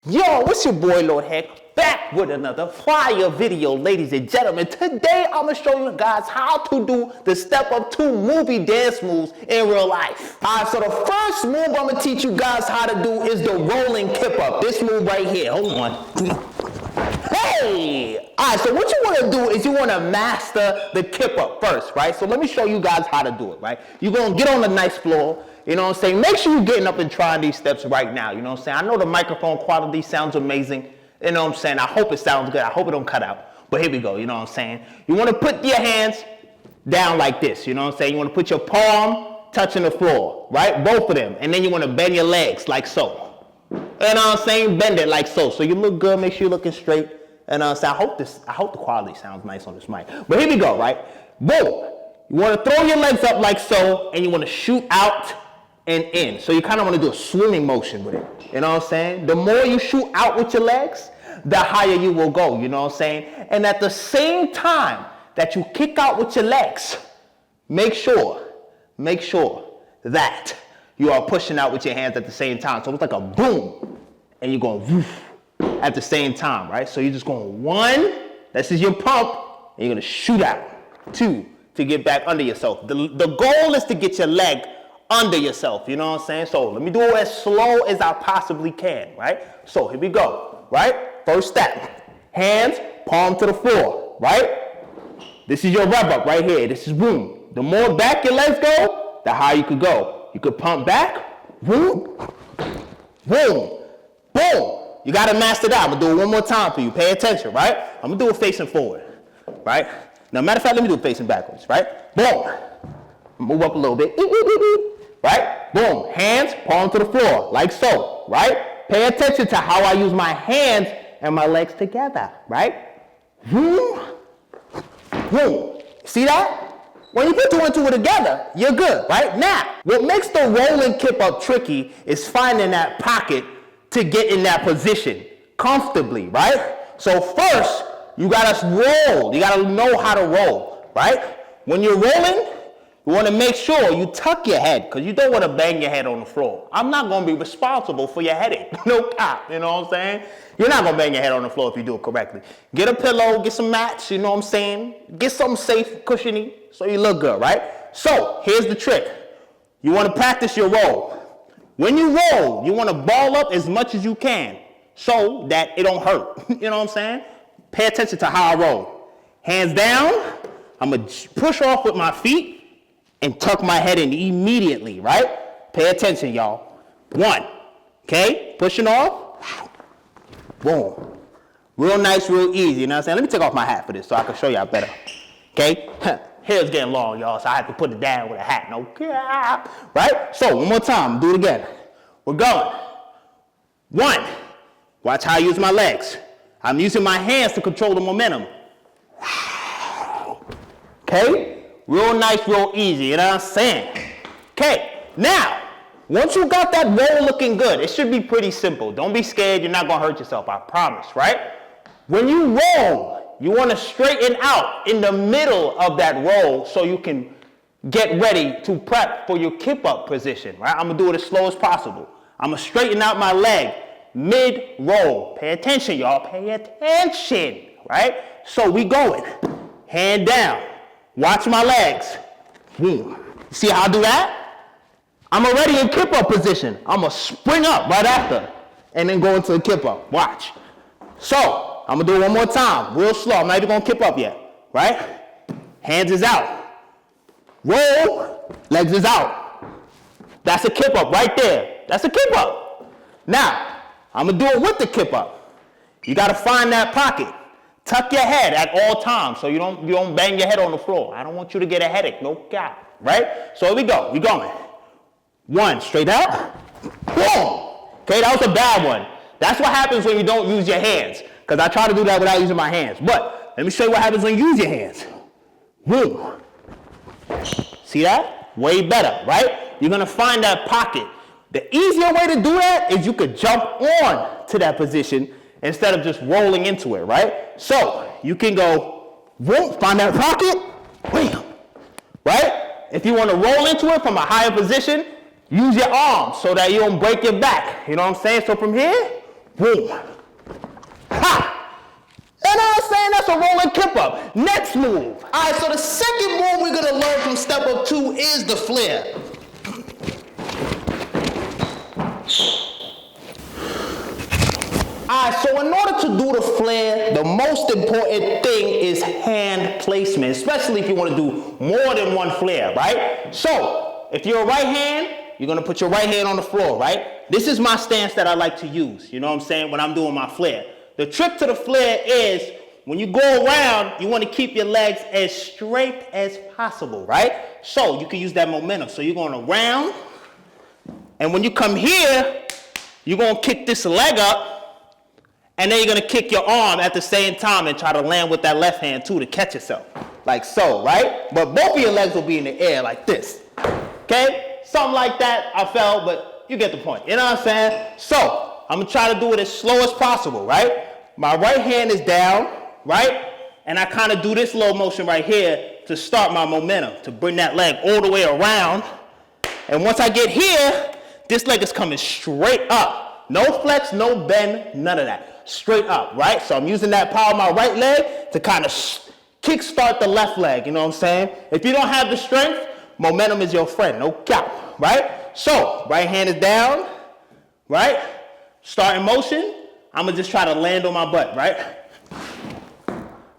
Yo, what's your boy Lord Heck, back with another fire video, ladies and gentlemen. Today I'm gonna show you guys how to do the Step Up 2 movie dance moves in real life. Alright, so the first move I'm gonna teach you guys how to do is the rolling kip up. This move right here. Hold on. Hey! Alright, so what you wanna do is you wanna master the kip up first, right? So let me show you guys how to do it, right? You're gonna get on the nice floor. You know what I'm saying? Make sure you're getting up and trying these steps right now. You know what I'm saying? I know the microphone quality sounds amazing. You know what I'm saying? I hope it sounds good. I hope it don't cut out. But here we go. You know what I'm saying? You want to put your hands down like this. You know what I'm saying? You want to put your palm touching the floor, right? Both of them. And then you want to bend your legs like so. You know what I'm saying? Bend it like so. So you look good. Make sure you're looking straight. And I hope the quality sounds nice on this mic. But here we go, right? Boom. You want to throw your legs up like so. And you want to shoot out and in. So you kind of want to do a swimming motion with it. You know what I'm saying? The more you shoot out with your legs, the higher you will go. You know what I'm saying? And at the same time that you kick out with your legs, make sure that you are pushing out with your hands at the same time. So it's like a boom, and you're going woof at the same time, right? So you're just going one, this is your pump, and you're going to shoot out. Two, to get back under yourself. The goal is to get your leg under yourself, you know what I'm saying? So let me do it as slow as I possibly can, right? So here we go, right? First step, hands, palm to the floor, right? This is your rev up right here. This is boom. The more back your legs go, the higher you could go. You could pump back, boom, boom, boom. You gotta master that. I'm gonna do it one more time for you. Pay attention, right? I'm gonna do it facing forward, right? Now, matter of fact, let me do it facing backwards, right? Boom. Move up a little bit. Right? Boom. Hands, palm to the floor, like so, right? Pay attention to how I use my hands and my legs together, right? Boom. Boom. See that? When you put two and two together, you're good, right? Now, what makes the rolling kip up tricky is finding that pocket to get in that position comfortably, right? So first, you gotta roll. You gotta know how to roll, right? When you're rolling, you want to make sure you tuck your head because you don't want to bang your head on the floor. I'm not going to be responsible for your headache. No cap, you know what I'm saying? You're not going to bang your head on the floor if you do it correctly. Get a pillow, get some mats, you know what I'm saying? Get something safe, cushiony, so you look good, right? So here's the trick. You want to practice your roll. When you roll, you want to ball up as much as you can so that it don't hurt. You know what I'm saying? Pay attention to how I roll. Hands down. I'm going to push off with my feet and tuck my head in immediately, right? Pay attention, y'all. One, okay? Pushing off. Boom. Real nice, real easy, you know what I'm saying? Let me take off my hat for this so I can show y'all better, okay? Hair's getting long, y'all, so I have to put it down with a hat, no cap, right? So, one more time, do it again. We're going. One, watch how I use my legs. I'm using my hands to control the momentum. Okay? Real nice, real easy, you know what I'm saying? Okay, now, once you got that roll looking good, it should be pretty simple. Don't be scared, you're not gonna hurt yourself, I promise, right? When you roll, you wanna straighten out in the middle of that roll so you can get ready to prep for your kip up position, right? I'm gonna do it as slow as possible. I'm gonna straighten out my leg mid-roll. Pay attention, y'all, pay attention, right? So we going, hand down. Watch my legs. Boom. See how I do that? I'm already in kip up position. I'm going to spring up right after and then go into the kip up. Watch. So, I'm going to do it one more time. Real slow. I'm not even going to kip up yet. Right? Hands is out. Roll. Legs is out. That's a kip up right there. That's a kip up. Now, I'm going to do it with the kip up. You got to find that pocket. Tuck your head at all times so you don't bang your head on the floor. I don't want you to get a headache, no cap, right? So here we go, we going. One, straight out, boom. Okay, that was a bad one. That's what happens when you don't use your hands, because I try to do that without using my hands. But let me show you what happens when you use your hands. Boom. See that? Way better, right? You're gonna find that pocket. The easier way to do that is you could jump on to that position instead of just rolling into it, right? So, you can go, whoop, find that pocket, wham, right? If you want to roll into it from a higher position, use your arms so that you don't break your back. You know what I'm saying? So from here, Boom. Ha! And I'm saying that's a rolling kip up. Next move. All right, so the second move we're gonna learn from step up 2 is the flare. All right, so in order to do the flare, the most important thing is hand placement, especially if you want to do more than one flare, right? So if you're a right hand, you're gonna put your right hand on the floor, right? This is my stance that I like to use, you know what I'm saying, when I'm doing my flare. The trick to the flare is when you go around, you want to keep your legs as straight as possible, right? So you can use that momentum. So you're going around, and when you come here, you're going to kick this leg up, and then you're going to kick your arm at the same time and try to land with that left hand too to catch yourself, like so, right? But both of your legs will be in the air like this, okay? Something like that, I fell, but you get the point, you know what I'm saying? So I'm going to try to do it as slow as possible, right? My right hand is down, right? And I kind of do this little motion right here to start my momentum, to bring that leg all the way around. And once I get here, this leg is coming straight up. No flex, no bend, none of that. Straight up, right? So I'm using that power of my right leg to kind of kick-start the left leg, you know what I'm saying? If you don't have the strength, momentum is your friend, no cap, right? So, right hand is down, right? Starting motion. I'm gonna just try to land on my butt, right?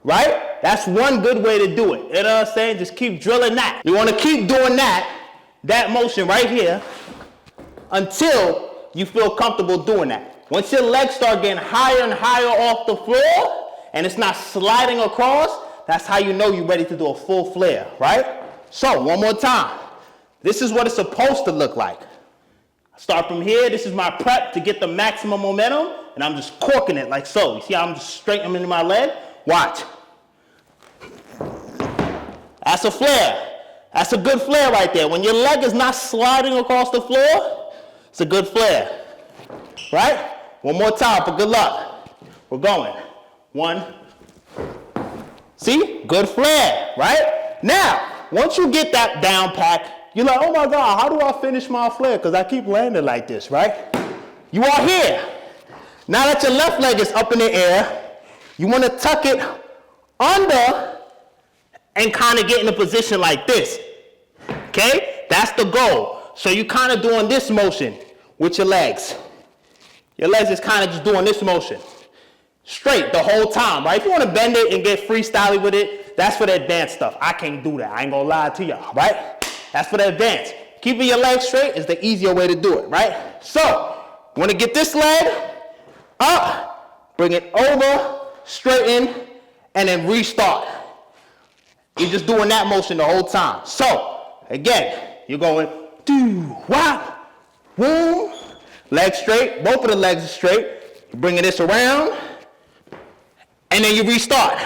Right? That's one good way to do it. You know what I'm saying? Just keep drilling that. You wanna keep doing that motion right here until you feel comfortable doing that. Once your legs start getting higher and higher off the floor and it's not sliding across, that's how you know you're ready to do a full flare, right? So, one more time. This is what it's supposed to look like. Start from here. This is my prep to get the maximum momentum, and I'm just corking it like so. You see how I'm just straightening my leg? Watch. That's a flare. That's a good flare right there. When your leg is not sliding across the floor, it's a good flare. Right? One more time for good luck. We're going. 1. See? Good flare, right? Now, once you get that down pat, you're like, oh my God, how do I finish my flare? Because I keep landing like this, right? You are here. Now that your left leg is up in the air, you want to tuck it under and kind of get in a position like this. Okay? That's the goal. So you're kind of doing this motion with your legs. Your legs is kind of just doing this motion. Straight the whole time, right? If you want to bend it and get freestyly with it, that's for the advanced stuff. I can't do that. I ain't going to lie to y'all, right? That's for the advanced. Keeping your legs straight is the easier way to do it, right? So, you want to get this leg up, bring it over, straighten, and then restart. You're just doing that motion the whole time. So, again, you're going, do, wop, boom, legs straight, both of the legs are straight. You're bringing this around, and then you restart.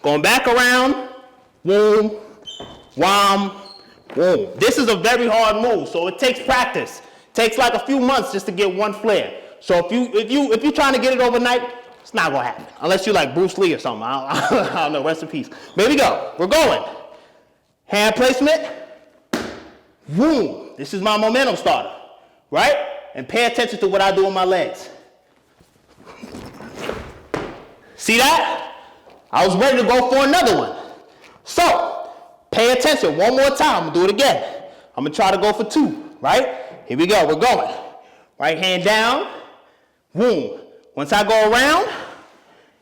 Going back around, boom, wham, boom. This is a very hard move, so it takes practice. It takes like a few months just to get one flare. So if you're trying to get it overnight, it's not gonna happen. Unless you're like Bruce Lee or something. I don't know, rest in peace. But here we go, we're going. Hand placement, boom. This is my momentum starter, right? And pay attention to what I do with my legs. See that? I was ready to go for another one. So, pay attention one more time. I'm gonna do it again. I'm gonna try to go for 2, right? Here we go, we're going. Right hand down, boom. Once I go around,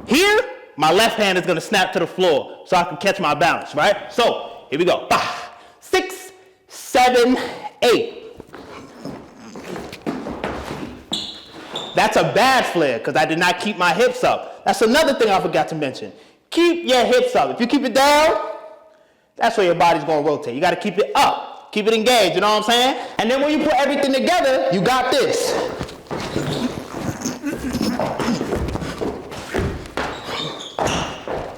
here, my left hand is gonna snap to the floor so I can catch my balance, right? So, here we go. 6, 7, 8. That's a bad flare because I did not keep my hips up. That's another thing I forgot to mention. Keep your hips up. If you keep it down, that's where your body's gonna rotate. You gotta keep it up. Keep it engaged, you know what I'm saying? And then when you put everything together, you got this.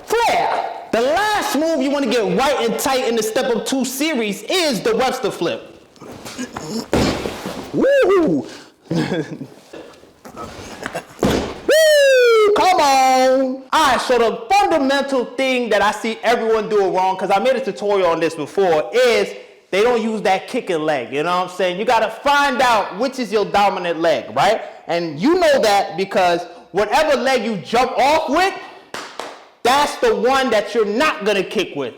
Flare. The last move you wanna get right and tight in the Step Up 2 series is the Webster flip. Woo! Come on. All right, so the fundamental thing that I see everyone doing wrong, because I made a tutorial on this before, is they don't use that kicking leg, you know what I'm saying? You gotta find out which is your dominant leg, right? And you know that because whatever leg you jump off with, that's the one that you're not gonna kick with.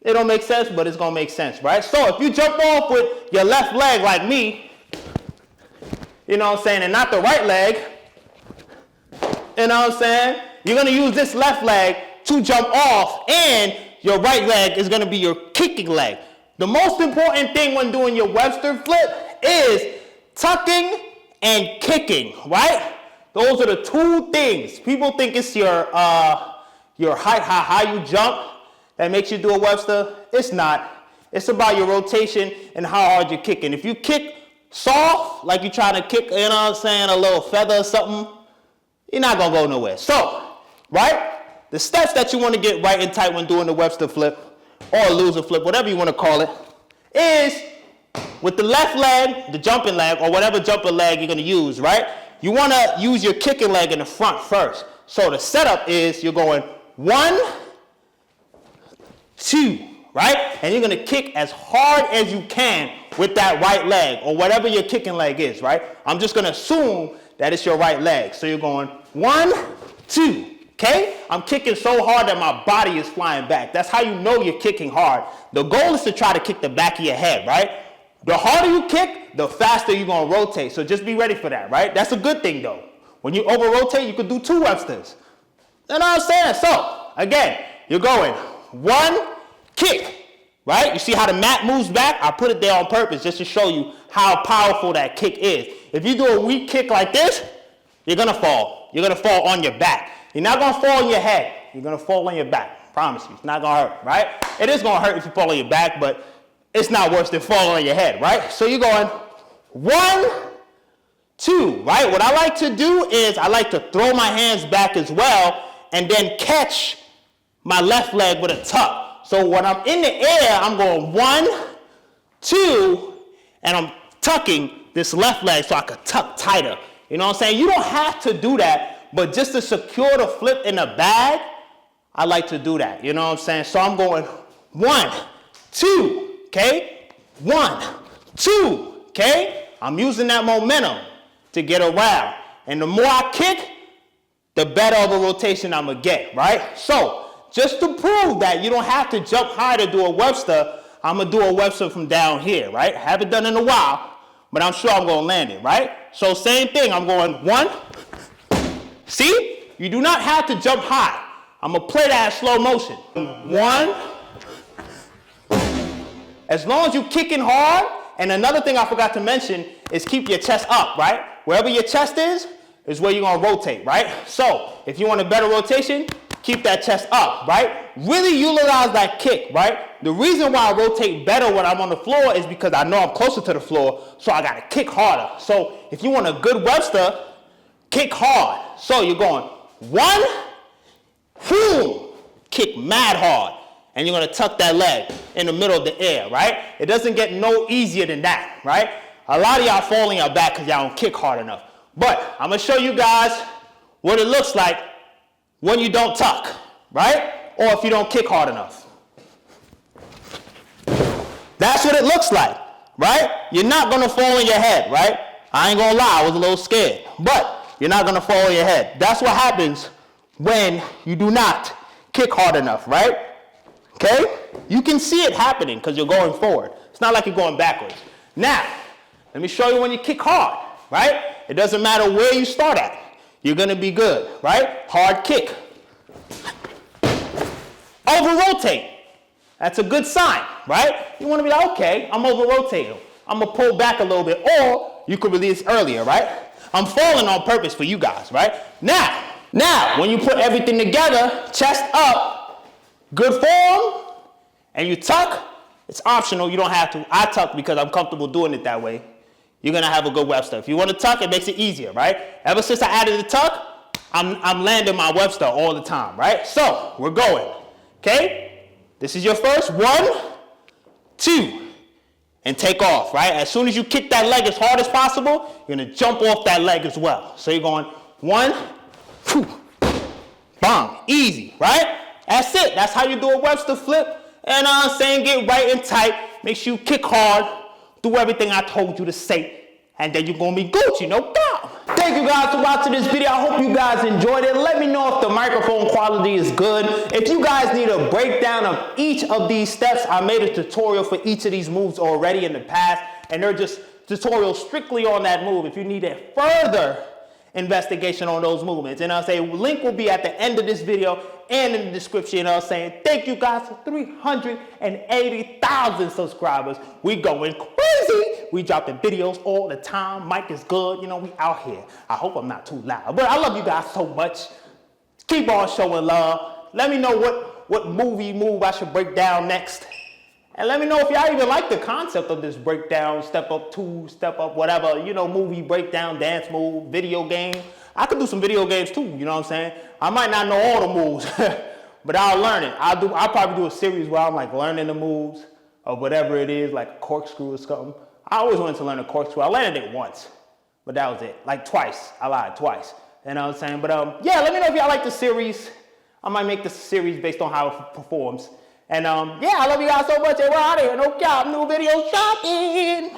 It don't make sense, but it's gonna make sense, right? So if you jump off with your left leg like me, you know what I'm saying, and not the right leg, you know what I'm saying? You're gonna use this left leg to jump off, and your right leg is gonna be your kicking leg. The most important thing when doing your Webster flip is tucking and kicking, right? Those are the two things. People think it's your height, how high you jump that makes you do a Webster. It's not. It's about your rotation and how hard you're kicking. If you kick soft, like you're trying to kick, you know what I'm saying, a little feather or something, you're not gonna go nowhere. So, right? The steps that you want to get right and tight when doing the Webster flip or loser flip, whatever you want to call it, is with the left leg, the jumping leg, or whatever jumping leg you're going to use, right? You want to use your kicking leg in the front first. So the setup is you're going 1, 2, right? And you're going to kick as hard as you can with that right leg or whatever your kicking leg is, right? I'm just going to assume that it's your right leg. So you're going 1, 2. Okay? I'm kicking so hard that my body is flying back. That's how you know you're kicking hard. The goal is to try to kick the back of your head, right? The harder you kick, the faster you're going to rotate. So just be ready for that, right? That's a good thing, though. When you over-rotate, you can do 2 Websters. You know what I'm saying? So, again, you're going 1, kick, right? You see how the mat moves back? I put it there on purpose just to show you how powerful that kick is. If you do a weak kick like this, you're going to fall. You're going to fall on your back. You're not going to fall on your head. You're going to fall on your back. Promise you. It's not going to hurt, right? It is going to hurt if you fall on your back, but it's not worse than falling on your head, right? So you're going 1, 2, right? What I like to do is I like to throw my hands back as well and then catch my left leg with a tuck. So when I'm in the air, I'm going 1, 2, and I'm tucking this left leg so I can tuck tighter. You know what I'm saying? You don't have to do that. But just to secure the flip in the bag, I like to do that. You know what I'm saying? So I'm going 1, 2, okay? 1, 2, okay? I'm using that momentum to get around. And the more I kick, the better of a rotation I'm going to get, right? So just to prove that you don't have to jump high to do a Webster, I'm going to do a Webster from down here, right? Haven't done it in a while, but I'm sure I'm going to land it, right? So same thing. I'm going 1, see? You do not have to jump high. I'm going to play that in slow motion. 1. As long as you're kicking hard, and another thing I forgot to mention is keep your chest up, right? Wherever your chest is where you're going to rotate, right? So if you want a better rotation, keep that chest up, right? Really utilize that kick, right? The reason why I rotate better when I'm on the floor is because I know I'm closer to the floor, so I got to kick harder. So if you want a good Webster, kick hard. So you're going 1, boom, kick mad hard. And you're going to tuck that leg in the middle of the air, right? It doesn't get no easier than that, right? A lot of y'all fall on your back because y'all don't kick hard enough. But I'm going to show you guys what it looks like when you don't tuck, right? Or if you don't kick hard enough. That's what it looks like, right? You're not going to fall on your head, right? I ain't going to lie, I was a little scared. But you're not going to fall on your head. That's what happens when you do not kick hard enough, right? Okay? You can see it happening because you're going forward. It's not like you're going backwards. Now, let me show you when you kick hard, right? It doesn't matter where you start at. You're going to be good, right? Hard kick. Over-rotate. That's a good sign, right? You want to be like, okay, I'm over-rotating. I'm going to pull back a little bit. Or you could release earlier, right? I'm falling on purpose for you guys, right? Now, when you put everything together, chest up, good form, and you tuck, it's optional. You don't have to. I tuck because I'm comfortable doing it that way. You're going to have a good Webster. If you want to tuck, it makes it easier, right? Ever since I added the tuck, I'm landing my Webster all the time, right? So, we're going, okay? This is your first 1, 2. And take off, right? As soon as you kick that leg as hard as possible, you're going to jump off that leg as well. So you're going 1, 2, bang, easy, right? That's it. That's how you do a Webster flip. And I'm saying get right and tight. Make sure you kick hard, do everything I told you to say, and then you're gonna be Gucci, no doubt. Thank you guys for watching this video. I hope you guys enjoyed it. Let me know if the microphone quality is good. If you guys need a breakdown of each of these steps, I made a tutorial for each of these moves already in the past, and they're just tutorials strictly on that move. If you need a further investigation on those movements, and I'll say link will be at the end of this video and in the description. I'll say thank you guys for 380,000 subscribers. We going crazy. We dropping videos all the time. Mic is good. You know, we out here. I hope I'm not too loud, but I love you guys so much. Keep on showing love. Let me know what move I should break down next. And let me know if y'all even like the concept of this breakdown, step up two, step up, whatever, you know, movie breakdown, dance move, video game. I could do some video games too, you know what I'm saying? I might not know all the moves, but I'll learn it. I'll probably do a series where I'm like learning the moves or whatever it is, like a corkscrew or something. I always wanted to learn a corkscrew. I landed it once, but that was it. Like twice. I lied, twice. You know what I'm saying? But yeah, let me know if y'all like the series. I might make this series based on how it performs. And yeah, I love you guys so much, and we're out of here. No cap, new video dropping.